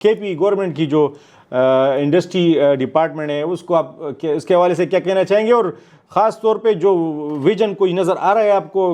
KP government की जो industry department है उसको आप इसके हवाले से क्या कहना चाहेंगे, और ख़ास तौर पे जो विजन कोई नज़र आ रहा है आपको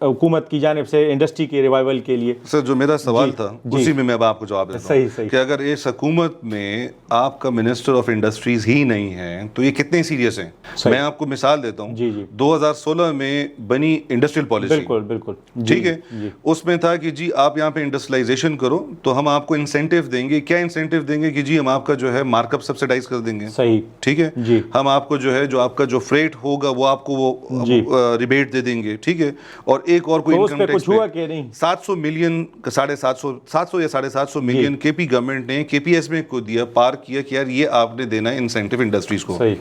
हुकूमत की जानिब से इंडस्ट्री के रिवाइवल के लिए? सर जो मेरा सवाल था उसी में मैं अब आपको जवाब देता हूं सही कि अगर इस हुकूमत में आपका मिनिस्टर ऑफ इंडस्ट्रीज ही नहीं है तो ये कितने सीरियस हैं। मैं आपको मिसाल देता हूं, 2016 में बनी इंडस्ट्रियल पॉलिसी, बिल्कुल बिल्कुल ठीक है, उसमें था कि जी आप यहाँ पे इंडस्ट्रियलाइजेशन करो तो हम आपको इंसेंटिव देंगे। क्या इंसेंटिव देंगे कि जी हम आपका जो है मार्कअप सब्सिडाइज कर देंगे, सही, ठीक है, हम आपको जो है जो आपका जो फ्रेट होगा वो आपको वो रिबेट दे देंगे, ठीक है। और एक और कोई इनकम टैक्स हुआ कि नहीं, 700 मिलियन 750 या 750 मिलियन केपी गवर्नमेंट ने केपीएस में को दिया, पार किया कि यार ये आपने देना है इंसेंटिव इंडस्ट्रीज को। सही।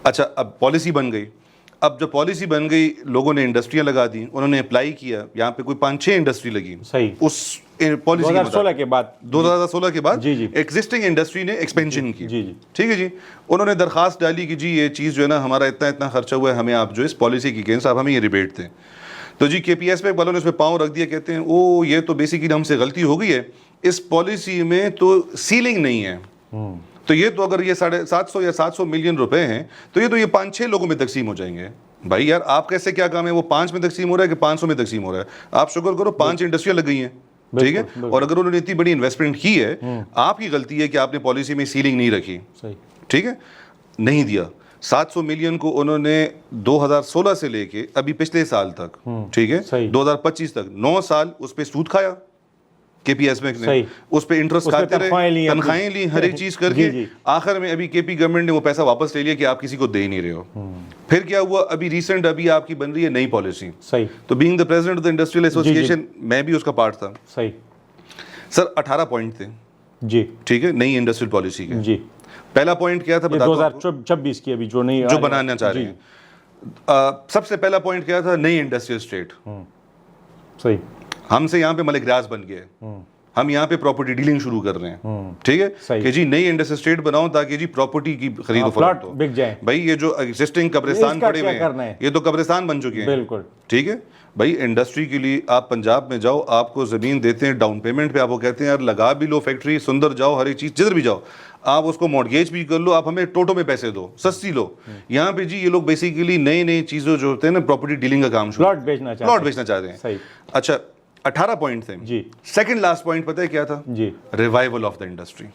अच्छा अब पॉलिसी बन गई, अब जब पॉलिसी बन गई लोगों ने इंडस्ट्रियां लगा दी, उन्होंने अप्लाई किया, यहाँ पे कोई 5-6 इंडस्ट्री लगी सही उस पॉलिसी 2016 के बाद 2016 के बाद जी एक्जिस्टिंग इंडस्ट्री ने एक्सपेंशन की, जी ठीक है जी। उन्होंने दरखास्त डाली कि जी ये चीज़ जो है ना हमारा इतना इतना खर्चा हुआ है, हमें आप जो इस पॉलिसी की अगेंस्ट आप हमें ये रिबेट दें। तो जी केपीएस पे वालों ने उसमें पाँव रख दिया, कहते हैं ओ ये तो बेसिकली हमसे गलती हो गई है, इस पॉलिसी में तो सीलिंग नहीं है, तो ये तो अगर ये 750 या 700 मिलियन रुपए हैं तो ये 5-6 लोगों में तकसीम हो जाएंगे। भाई यार आप कैसे क्या काम है, वो 5 में तकसीम हो रहा है कि 500 में तकसीम हो रहा है? आप शुक्र करो 5 इंडस्ट्रियां लग गई हैं, ठीक है। और अगर उन्होंने इतनी बड़ी इन्वेस्टमेंट की है, आपकी गलती है कि आपने पॉलिसी में सीलिंग नहीं रखी, ठीक है, नहीं दिया। 700 मिलियन को उन्होंने 2016 से लेके अभी पिछले साल तक, ठीक है, 2025 तक 9 साल उस पर सूद खाया केपीएस में ने, उस पे इंटरेस्ट खाते रहे, तनख्वाहें ली, हर एक चीज करके आखिर में अभी केपी गवर्नमेंट ने वो पैसा वापस ले लिया कि आप किसी को दे नहीं रहे हो। फिर क्या हुआ, अभी रिसेंट अभी आपकी बन रही है नई पॉलिसी, सही। तो being the president of the industrial association मैं भी उसका पार्ट था, सही सर 18 पॉइंट थे जी, ठीक है, नई इंडस्ट्रियल पॉलिसी के जी। पहला पॉइंट क्या था, 2026 की अभी जो नई जो बनाना चाह रहे हैं, सबसे पहला पॉइंट क्या था, नई इंडस्ट्रियल स्टेट। सही, हमसे यहाँ पे मलिक रियाज बन गए, हम यहाँ पे प्रॉपर्टी डीलिंग शुरू कर रहे हैं, ठीक है, कि जी नई इंडस्ट्रियल स्टेट बनाओ ताकि जी प्रॉपर्टी की खरीदो फरोख्त हो, बिक जाए। भाई ये जो एग्जिस्टिंग कब्रिस्तान पड़े हुए हैं ये तो कब्रिस्तान बन चुके हैं, बिल्कुल ठीक है। भाई इंडस्ट्री के लिए आप पंजाब में जाओ, आपको जमीन देते हैं डाउन पेमेंट पे, आपको कहते हैं यार लगा भी लो फैक्ट्री, सुंदर जाओ, हर एक चीज जिधर भी जाओ आप उसको मॉर्गेज भी कर लो, आप हमें टोटो में पैसे दो, सस्ती लो। यहाँ पे जी ये लोग बेसिकली नई नई चीजों जो होते हैं ना प्रॉपर्टी डीलिंग का काम, प्लॉट बेचना चाहते हैं। अच्छा 18 पॉइंट थे जी। सेकंड लास्ट पॉइंट पता है क्या था जी, रिवाइवल ऑफ द इंडस्ट्री।